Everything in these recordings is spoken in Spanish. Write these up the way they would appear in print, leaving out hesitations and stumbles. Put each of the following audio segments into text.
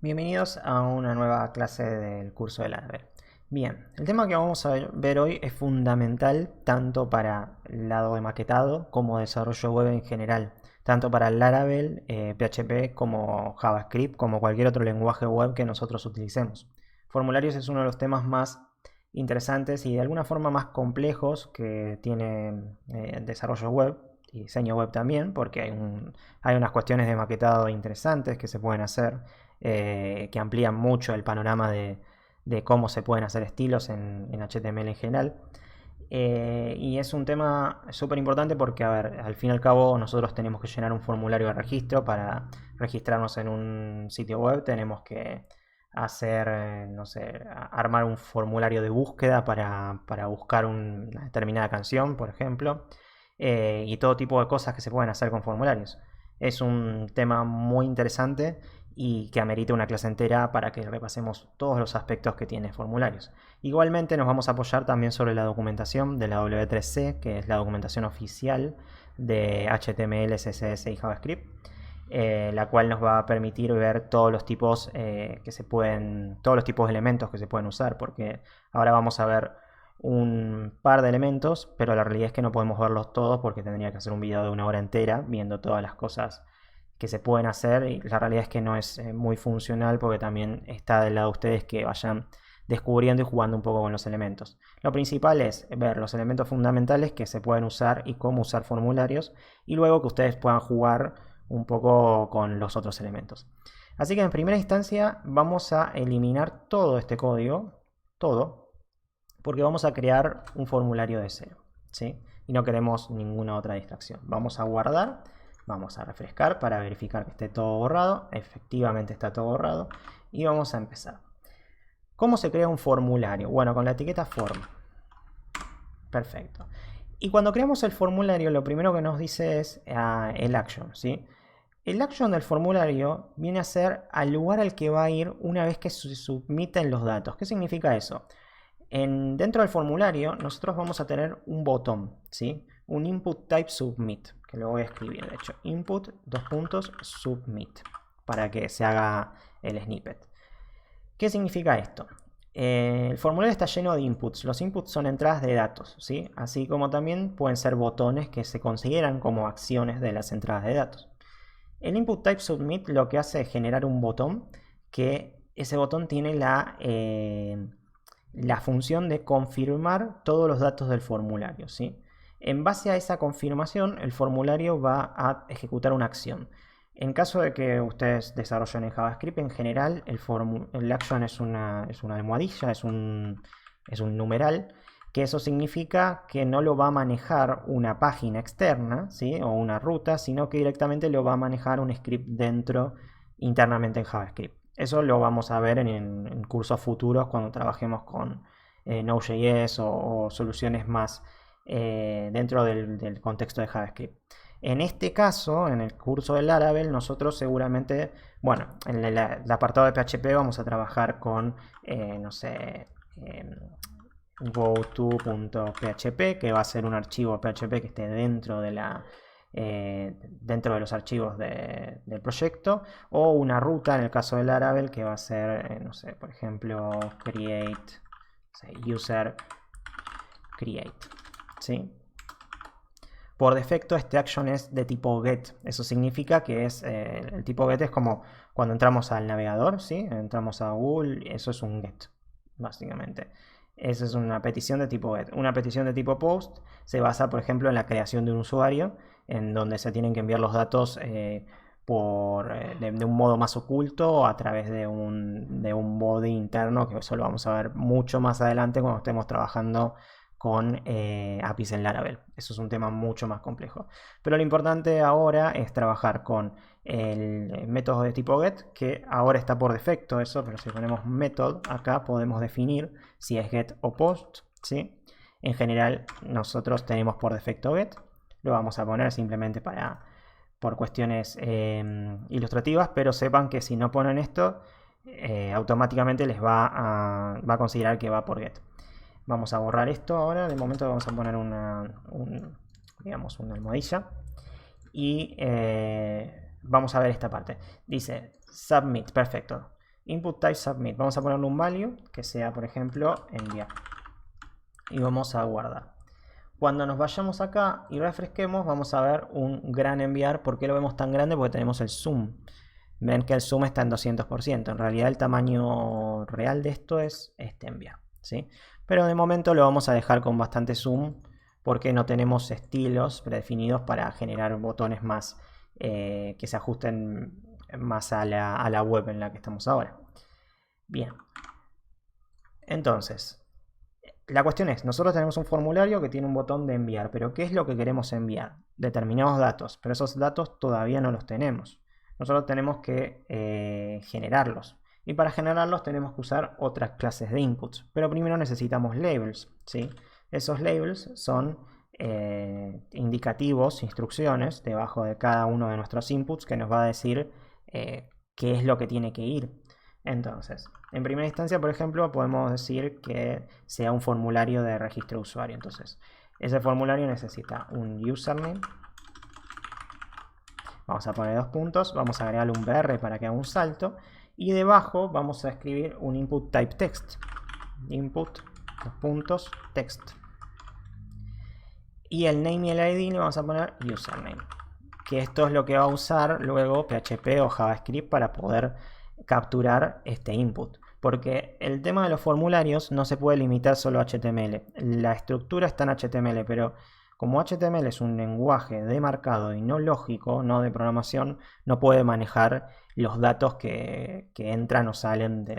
Bienvenidos a una nueva clase del curso de Laravel. Bien, el tema que vamos a ver hoy es fundamental tanto para el lado de maquetado como desarrollo web en general, tanto para Laravel, PHP como JavaScript, como cualquier otro lenguaje web que nosotros utilicemos. Formularios es uno de los temas más interesantes y de alguna forma más complejos que tiene desarrollo web y diseño web también, porque hay unas cuestiones de maquetado interesantes que se pueden hacer, que amplían mucho el panorama de cómo se pueden hacer estilos en HTML en general. Y es un tema súper importante porque, a ver, al fin y al cabo nosotros tenemos que llenar un formulario de registro para registrarnos en un sitio web. Tenemos que hacer, no sé, armar un formulario de búsqueda para buscar una determinada canción, por ejemplo, y todo tipo de cosas que se pueden hacer con formularios. Es un tema muy interesante y que amerita una clase entera para que repasemos todos los aspectos que tiene formularios. Igualmente nos vamos a apoyar también sobre la documentación de la W3C, que es la documentación oficial de HTML, CSS y JavaScript, la cual nos va a permitir ver todos los tipos todos los tipos de elementos que se pueden usar, porque ahora vamos a ver un par de elementos, pero la realidad es que no podemos verlos todos porque tendría que hacer un video de una hora entera viendo todas las cosas que se pueden hacer, y la realidad es que no es muy funcional porque también está del lado de ustedes que vayan descubriendo y jugando un poco con los elementos. Lo principal es ver los elementos fundamentales que se pueden usar y cómo usar formularios, y luego que ustedes puedan jugar un poco con los otros elementos. Así que en primera instancia vamos a eliminar todo este código, todo, porque vamos a crear un formulario de cero, ¿sí? Y no queremos ninguna otra distracción. Vamos a guardar, vamos a refrescar para verificar que esté todo borrado. Efectivamente está todo borrado. Y vamos a empezar. ¿Cómo se crea un formulario? Bueno, con la etiqueta form. Perfecto. Y cuando creamos el formulario, lo primero que nos dice es el action, ¿sí? El action del formulario viene a ser al lugar al que va a ir una vez que se submiten los datos. ¿Qué significa eso? Dentro del formulario nosotros vamos a tener un botón, ¿sí? Un input type submit, que lo voy a escribir, de hecho, input, submit, para que se haga el snippet. ¿Qué significa esto? El formulario está lleno de inputs. Los inputs son entradas de datos, ¿sí? Así como también pueden ser botones que se consideran como acciones de las entradas de datos. El input type submit lo que hace es generar un botón, que ese botón tiene la función de confirmar todos los datos del formulario, ¿sí? En base a esa confirmación, el formulario va a ejecutar una acción. En caso de que ustedes desarrollen en JavaScript, en general el action es una almohadilla, es un numeral, que eso significa que no lo va a manejar una página externa, ¿sí? O una ruta, sino que directamente lo va a manejar un script internamente en JavaScript. Eso lo vamos a ver en cursos futuros cuando trabajemos con Node.js o soluciones más dentro del contexto de JavaScript. En este caso, en el curso de Laravel, nosotros seguramente, bueno, en el apartado de PHP vamos a trabajar con, no sé, goto.php, que va a ser un archivo PHP que esté dentro de los archivos del proyecto, o una ruta en el caso de Laravel que va a ser, no sé, por ejemplo, create, user create, ¿sí? Por defecto este action es de tipo get. Eso significa que el tipo get es como cuando entramos al navegador, ¿sí? Entramos a Google, eso es un get, básicamente. Esa es una petición de tipo get. Una petición de tipo post se basa, por ejemplo, en la creación de un usuario, en donde se tienen que enviar los datos de un modo más oculto a través de un body interno, que eso lo vamos a ver mucho más adelante cuando estemos trabajando con APIs en Laravel. Eso es un tema mucho más complejo. Pero lo importante ahora es trabajar con el método de tipo get, que ahora está por defecto eso, pero si ponemos method acá podemos definir si es get o post, ¿sí? En general nosotros tenemos por defecto get. Lo vamos a poner simplemente por cuestiones ilustrativas, pero sepan que si no ponen esto, automáticamente les va a considerar que va por get. Vamos a borrar esto ahora. De momento vamos a poner digamos una almohadilla. Y vamos a ver esta parte. Dice submit, perfecto. input type submit. Vamos a ponerle un value que sea, por ejemplo, enviar. Y vamos a guardar. Cuando nos vayamos acá y refresquemos, vamos a ver un gran enviar. ¿Por qué lo vemos tan grande? Porque tenemos el zoom. Ven que el zoom está en 200%. En realidad el tamaño real de esto es este enviar, ¿sí? Pero de momento lo vamos a dejar con bastante zoom porque no tenemos estilos predefinidos para generar botones más que se ajusten más a la web en la que estamos ahora. Bien. Entonces, la cuestión es, nosotros tenemos un formulario que tiene un botón de enviar, pero ¿qué es lo que queremos enviar? Determinados datos, pero esos datos todavía no los tenemos. Nosotros tenemos que generarlos. Y para generarlos tenemos que usar otras clases de inputs. Pero primero necesitamos labels, ¿sí? Esos labels son indicativos, instrucciones, debajo de cada uno de nuestros inputs que nos va a decir qué es lo que tiene que ir. Entonces, en primera instancia, por ejemplo, podemos decir que sea un formulario de registro de usuario. Entonces, ese formulario necesita un username. Vamos a poner 2 puntos, vamos a agregarle un BR para que haga un salto. Y debajo vamos a escribir un input type text. Input, 2 puntos, text. Y el name y el ID le vamos a poner username. Que esto es lo que va a usar luego PHP o JavaScript para poder capturar este input. Porque el tema de los formularios no se puede limitar solo a HTML. La estructura está en HTML, pero como HTML es un lenguaje de marcado y no lógico, no de programación, no puede manejar los datos que entran o salen de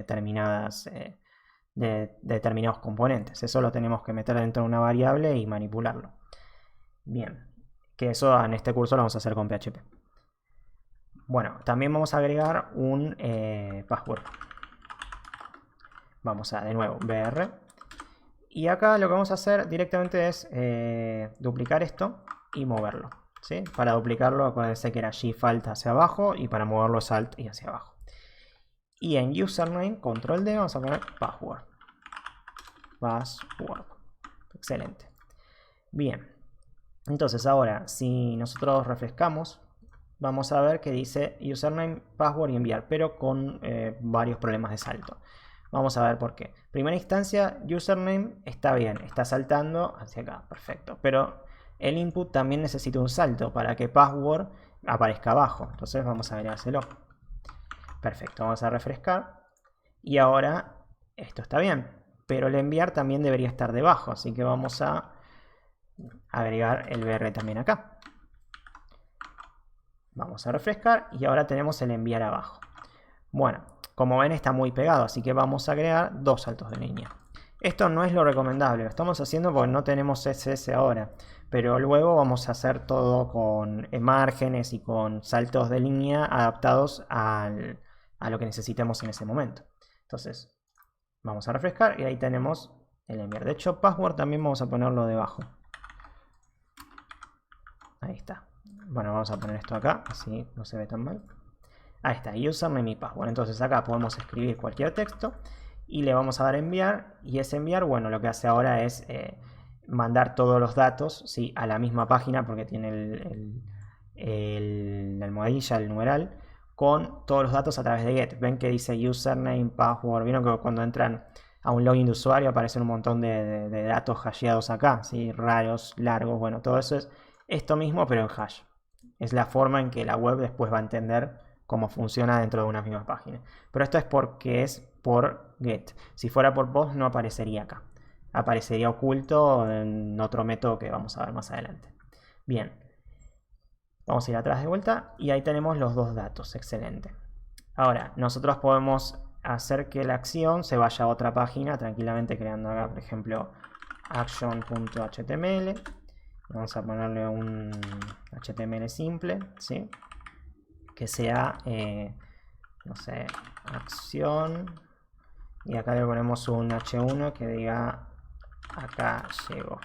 determinados componentes. Eso lo tenemos que meter dentro de una variable y manipularlo. Bien, que eso en este curso lo vamos a hacer con PHP. Bueno, también vamos a agregar un password. Vamos a, de nuevo, br. Y acá lo que vamos a hacer directamente es duplicar esto y moverlo, ¿sí? Para duplicarlo, acuérdense que era Shift Alt hacia abajo y para moverlo es Alt y hacia abajo. Y en username, control D, vamos a poner password. Password. Excelente. Bien. Entonces ahora, si nosotros refrescamos, vamos a ver que dice username, password y enviar, pero con varios problemas de salto. Vamos a ver por qué. Primera instancia, username está bien, está saltando hacia acá, perfecto. Pero el input también necesita un salto para que password aparezca abajo. Entonces vamos a agregárselo. Perfecto, vamos a refrescar. Y ahora esto está bien, pero el enviar también debería estar debajo, así que vamos a agregar el BR también acá. Vamos a refrescar y ahora tenemos el enviar abajo. Bueno, como ven está muy pegado, así que vamos a agregar 2 saltos de línea. Esto no es lo recomendable, lo estamos haciendo porque no tenemos CSS ahora, pero luego vamos a hacer todo con márgenes y con saltos de línea adaptados a lo que necesitemos en ese momento. Entonces, vamos a refrescar y ahí tenemos el enviar. De hecho, password también vamos a ponerlo debajo. Ahí está. Bueno, vamos a poner esto acá, así no se ve tan mal. Ahí está, username y password. Entonces acá podemos escribir cualquier texto y le vamos a dar enviar. Y ese enviar, bueno, lo que hace ahora es mandar todos los datos, ¿sí?, a la misma página porque tiene la almohadilla, el numeral, con todos los datos a través de get. Ven que dice username, password. Vieron que cuando entran a un login de usuario aparecen un montón de datos hasheados acá, ¿sí?, raros, largos. Bueno, todo eso es esto mismo, pero en hash. Es la forma en que la web después va a entender cómo funciona dentro de una misma página. Pero esto es porque es por get. Si fuera por post no aparecería acá. Aparecería oculto en otro método que vamos a ver más adelante. Bien. Vamos a ir atrás de vuelta y ahí tenemos los 2 datos. Excelente. Ahora, nosotros podemos hacer que la acción se vaya a otra página tranquilamente creando acá, por ejemplo, action.html. Vamos a ponerle un HTML simple, ¿sí?, que sea, no sé, acción. Y acá le ponemos un H1 que diga acá llegó.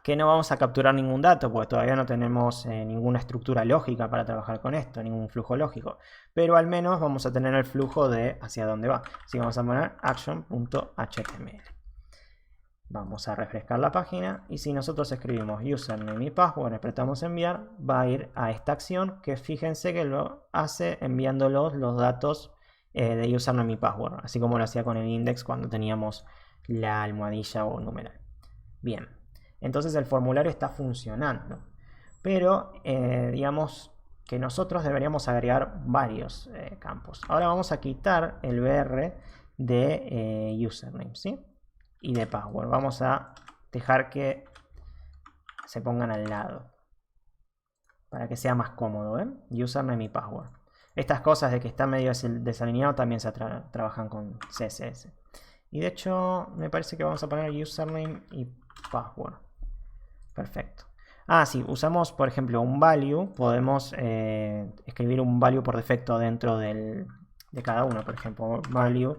Que no vamos a capturar ningún dato, porque todavía no tenemos ninguna estructura lógica para trabajar con esto, ningún flujo lógico. Pero al menos vamos a tener el flujo de hacia dónde va. Así que vamos a poner action.html. Vamos a refrescar la página y si nosotros escribimos username y password, apretamos enviar, va a ir a esta acción que fíjense que lo hace enviándolos los datos de username y password, así como lo hacía con el index cuando teníamos la almohadilla o numeral. Bien, entonces el formulario está funcionando, pero digamos que nosotros deberíamos agregar varios campos. Ahora vamos a quitar el BR de username, ¿sí? Y de password. Vamos a dejar que se pongan al lado para que sea más cómodo, ¿eh? Username y password. Estas cosas de que está medio desalineado también se trabajan con CSS. Y de hecho me parece que vamos a poner username y password. Perfecto. Ah, sí, usamos por ejemplo un value. Podemos escribir un value por defecto dentro de cada uno. Por ejemplo, value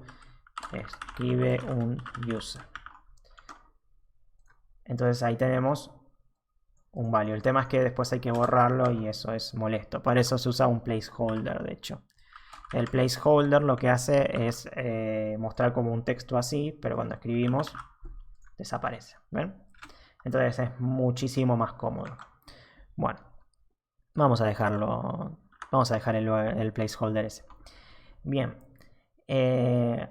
escribe un user. Entonces ahí tenemos un value. El tema es que después hay que borrarlo y eso es molesto. Para eso se usa un placeholder, de hecho. El placeholder lo que hace es mostrar como un texto así, pero cuando escribimos desaparece. ¿Ven? Entonces es muchísimo más cómodo. Bueno, vamos a dejarlo. Vamos a dejar el placeholder ese. Bien.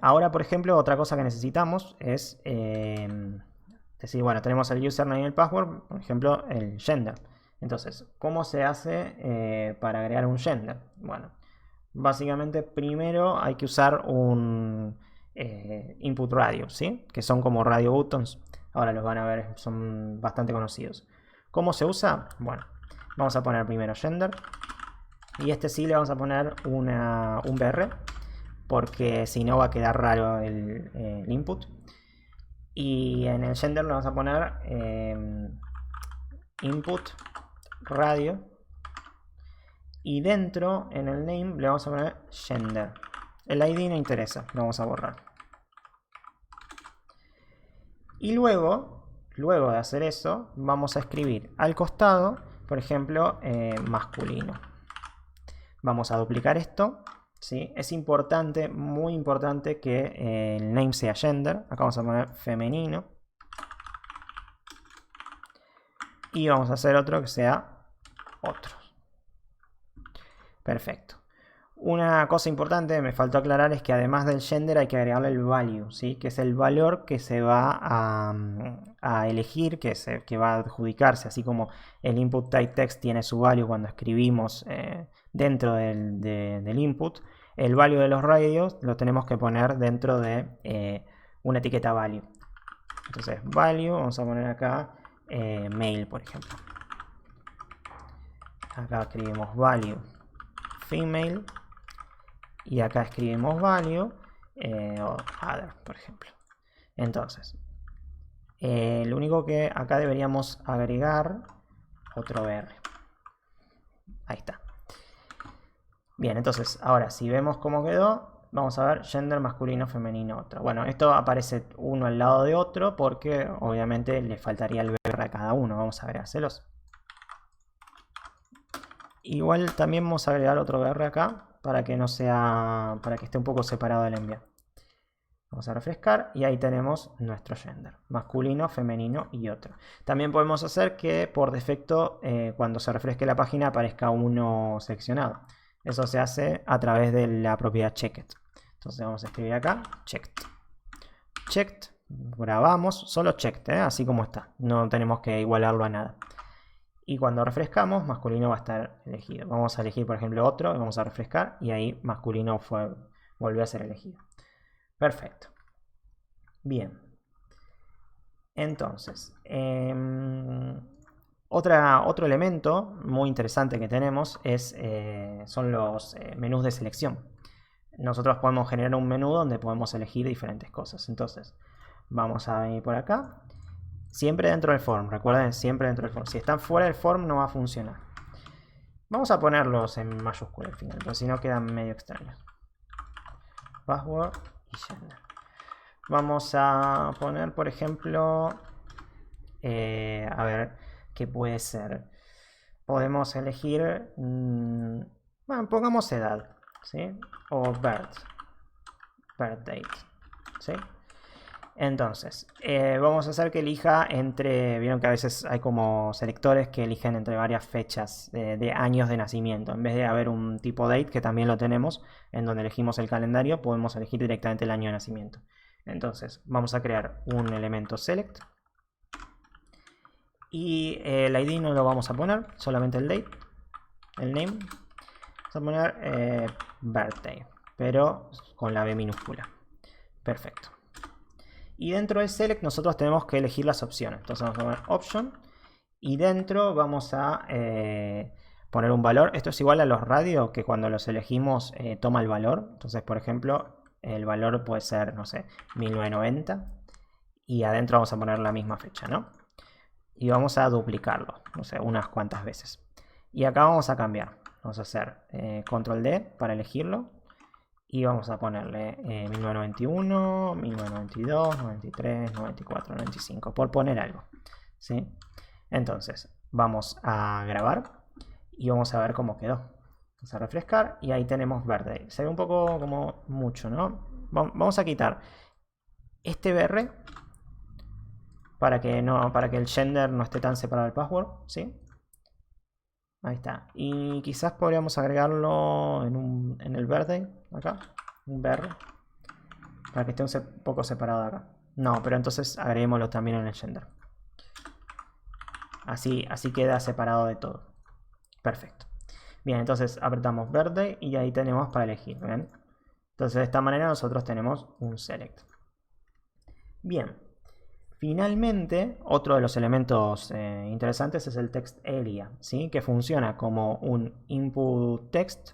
Ahora, por ejemplo, otra cosa que necesitamos es decir, bueno, tenemos el username y el password, por ejemplo, el gender. Entonces, ¿cómo se hace para agregar un gender? Bueno, básicamente primero hay que usar un input radio, ¿sí? Que son como radio buttons. Ahora los van a ver, son bastante conocidos. ¿Cómo se usa? Bueno, vamos a poner primero gender. Y este sí le vamos a poner un BR, porque si no va a quedar raro el input. Y en el gender le vamos a poner input radio. Y dentro, en el name, le vamos a poner gender. El ID no interesa, lo vamos a borrar. Y luego de hacer eso, vamos a escribir al costado, por ejemplo, masculino. Vamos a duplicar esto. ¿Sí? Es importante, muy importante, que el name sea gender. Acá vamos a poner femenino. Y vamos a hacer otro que sea otros. Perfecto. Una cosa importante me faltó aclarar es que además del gender hay que agregarle el value, ¿sí? Que es el valor que se va a elegir, que va a adjudicarse, así como el input type text tiene su value cuando escribimos dentro del input. El value de los radios lo tenemos que poner dentro de una etiqueta value. Entonces value, vamos a poner acá male, por ejemplo. Acá escribimos value female. Y acá escribimos value o other, por ejemplo. Entonces, lo único que acá deberíamos agregar otro BR. Ahí está. Bien, entonces, ahora si vemos cómo quedó, vamos a ver gender masculino, femenino, otro. Bueno, esto aparece uno al lado de otro porque obviamente le faltaría el BR a cada uno. Vamos a agregárselos. Igual también vamos a agregar otro BR acá para que no sea, para que esté un poco separado del enviado. Vamos a refrescar y ahí tenemos nuestro gender, masculino, femenino y otro. También podemos hacer que por defecto cuando se refresque la página aparezca uno seleccionado. Eso se hace a través de la propiedad checked. Entonces vamos a escribir acá checked. Checked, grabamos, solo checked, así como está. No tenemos que igualarlo a nada. Y cuando refrescamos, masculino va a estar elegido. Vamos a elegir, por ejemplo, otro. Vamos a refrescar y ahí masculino volvió a ser elegido. Perfecto. Bien. Entonces, otro elemento muy interesante que tenemos son los menús de selección. Nosotros podemos generar un menú donde podemos elegir diferentes cosas. Entonces, vamos a venir por acá. Siempre dentro del form, recuerden, siempre dentro del form. Si están fuera del form no va a funcionar. Vamos a ponerlos en mayúscula al final, porque si no quedan medio extraños. Password y gender. Vamos a poner, por ejemplo, a ver, ¿qué puede ser? Podemos elegir, bueno, pongamos edad, ¿sí? O birth date, ¿sí? Entonces, vamos a hacer que elija entre... Vieron que a veces hay como selectores que eligen entre varias fechas de años de nacimiento. En vez de haber un tipo date, que también lo tenemos, en donde elegimos el calendario, podemos elegir directamente el año de nacimiento. Entonces, vamos a crear un elemento select. Y el ID no lo vamos a poner, solamente el date, el name. Vamos a poner birthday, pero con la B minúscula. Perfecto. Y dentro del select nosotros tenemos que elegir las opciones. Entonces vamos a poner option. Y dentro vamos a poner un valor. Esto es igual a los radios, que cuando los elegimos toma el valor. Entonces, por ejemplo, el valor puede ser, no sé, 1990. Y adentro vamos a poner la misma fecha, ¿no? Y vamos a duplicarlo, no sé, unas cuantas veces. Y acá vamos a cambiar. Vamos a hacer control D para elegirlo. Y vamos a ponerle 1991, 1992, 93, 94, 95, por poner algo, ¿sí? Entonces, vamos a grabar y vamos a ver cómo quedó. Vamos a refrescar y ahí tenemos verde. Se ve un poco como mucho, ¿no? Vamos a quitar este BR para que el gender no esté tan separado del password, ¿sí? Ahí está. Y quizás podríamos agregarlo en el verde, acá. Un BR. Para que esté un poco separado de acá. No, pero entonces agreguémoslo también en el gender. Así queda separado de todo. Perfecto. Bien, entonces apretamos verde y ahí tenemos para elegir. ¿Ven? Entonces de esta manera nosotros tenemos un select. Bien. Finalmente, otro de los elementos interesantes es el text area, ¿sí? Que funciona como un input text,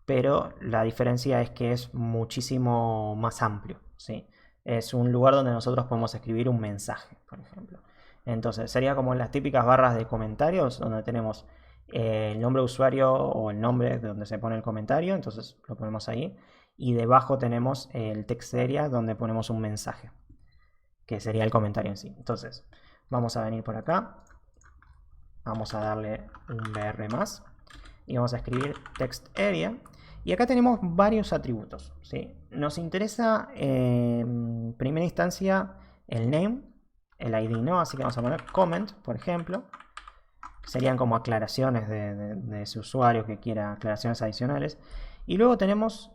pero la diferencia es que es muchísimo más amplio, ¿sí? Es un lugar donde nosotros podemos escribir un mensaje, por ejemplo. Entonces sería como las típicas barras de comentarios, donde tenemos el nombre de usuario o el nombre de donde se pone el comentario, entonces lo ponemos ahí. Y debajo tenemos el text area, donde ponemos un mensaje, que sería el comentario en sí. Entonces, vamos a venir por acá. Vamos a darle un BR más. Y vamos a escribir text area. Y acá tenemos varios atributos, ¿sí? Nos interesa en primera instancia el name, el ID no, así que vamos a poner comment, por ejemplo. Serían como aclaraciones de ese usuario que quiera aclaraciones adicionales. Y luego tenemos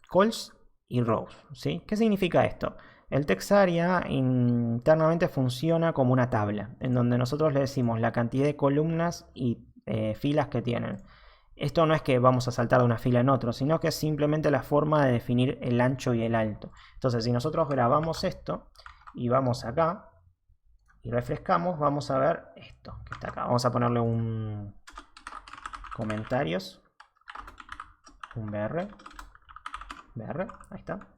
calls y rows, ¿sí? ¿Qué significa esto? El text area internamente funciona como una tabla, en donde nosotros le decimos la cantidad de columnas y filas que tienen. Esto no es que vamos a saltar de una fila en otra, sino que es simplemente la forma de definir el ancho y el alto. Entonces, si nosotros grabamos esto y vamos acá y refrescamos, vamos a ver esto que está acá. Vamos a ponerle un comentarios, un BR, ahí está.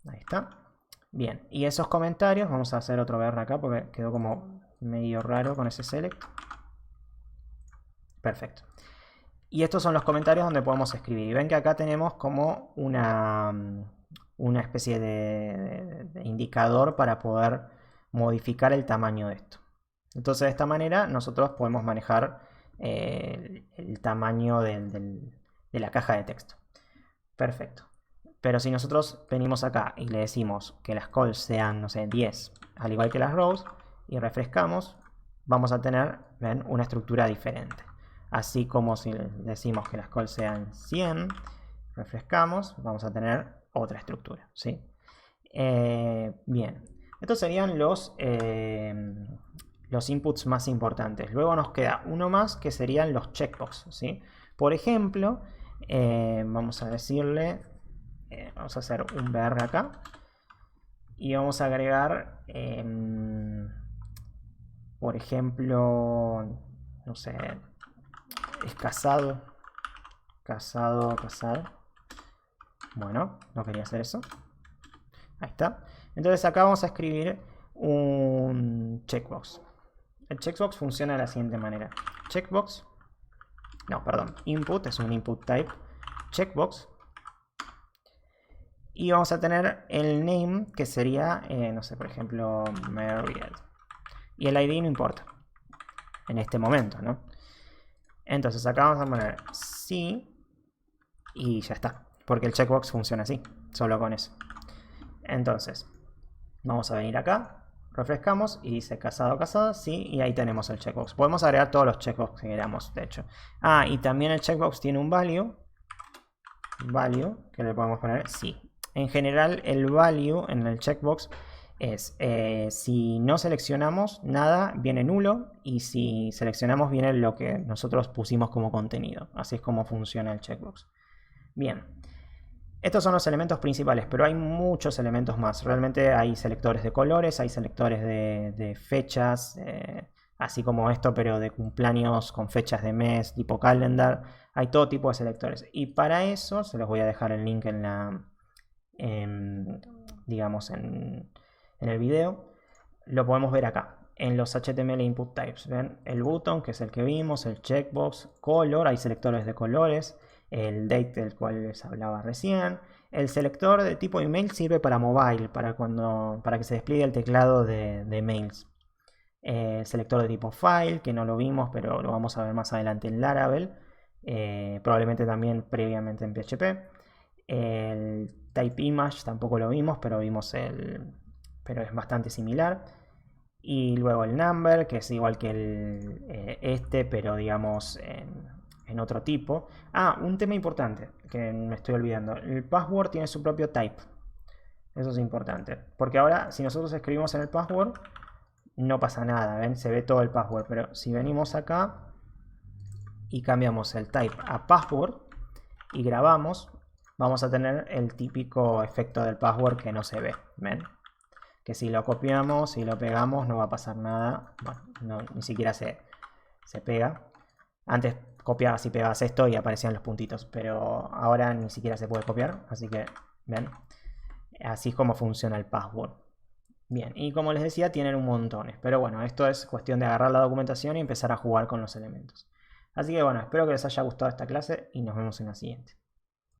Ahí está. Bien, y esos comentarios, vamos a hacer otro BR acá porque quedó como medio raro con ese select. Perfecto. Y estos son los comentarios donde podemos escribir. Y ven que acá tenemos como una especie de indicador para poder modificar el tamaño de esto. Entonces de esta manera nosotros podemos manejar el tamaño de la caja de texto. Perfecto. Pero si nosotros venimos acá y le decimos que las calls sean, no sé, 10, al igual que las rows, y refrescamos, vamos a tener, ¿ven?, una estructura diferente. Así como si decimos que las calls sean 100, refrescamos, vamos a tener otra estructura, ¿sí? Bien, estos serían los inputs más importantes. Luego nos queda uno más que serían los checkbox, ¿sí? Por ejemplo, vamos a decirle, vamos a hacer un BR acá y vamos a agregar, por ejemplo, no sé, es casado. Bueno, no quería hacer eso. Ahí está. Entonces acá vamos a escribir un checkbox. El checkbox funciona de la siguiente manera. Checkbox. No, perdón. Input es un input type. Checkbox. Y vamos a tener el name, que sería, no sé, por ejemplo, Mariel. Y el ID no importa. En este momento, ¿no? Entonces acá vamos a poner sí y ya está. porque el checkbox funciona así, solo con eso. Entonces, vamos a venir acá, refrescamos y dice casado, casada, sí, y ahí tenemos el checkbox. Podemos agregar todos los checkbox que queramos, de hecho. Ah, y también el checkbox tiene un value, que le podemos poner sí. En general, el value en el checkbox es si no seleccionamos nada, viene nulo, y si seleccionamos, viene lo que nosotros pusimos como contenido. Así es como funciona el checkbox. Bien. Estos son los elementos principales, pero hay muchos elementos más. Realmente hay selectores de colores, hay selectores de fechas, así como esto, pero de cumpleaños con fechas de mes, tipo calendar. Hay todo tipo de selectores. Y para eso, se los voy a dejar el link en la, digamos, en el video. Lo podemos ver acá, en los HTML Input Types. ¿Ven? El button, que es el que vimos, el checkbox, color, hay selectores de colores. El date del cual les hablaba recién. El selector de tipo email sirve para mobile, para que se despliegue el teclado de mails. Selector de tipo file, que no lo vimos, pero lo vamos a ver más adelante en Laravel. Probablemente también previamente en PHP. El type image tampoco lo vimos, pero pero es bastante similar. Y luego el number, que es igual que pero digamos en otro tipo. Ah, un tema importante que me estoy olvidando. El password tiene su propio type. Eso es importante. Porque ahora, si nosotros escribimos en el password, no pasa nada, ¿ven? Se ve todo el password. Pero si venimos acá y cambiamos el type a password y grabamos, vamos a tener el típico efecto del password que no se ve, ¿ven? Que si lo copiamos y lo pegamos no va a pasar nada. Bueno, ni siquiera se pega. Antes copiabas y pegabas esto y aparecían los puntitos, pero ahora ni siquiera se puede copiar, así que ven, así es como funciona el password. Bien, y como les decía, tienen un montón, pero bueno, esto es cuestión de agarrar la documentación y empezar a jugar con los elementos. Así que bueno, espero que les haya gustado esta clase y nos vemos en la siguiente.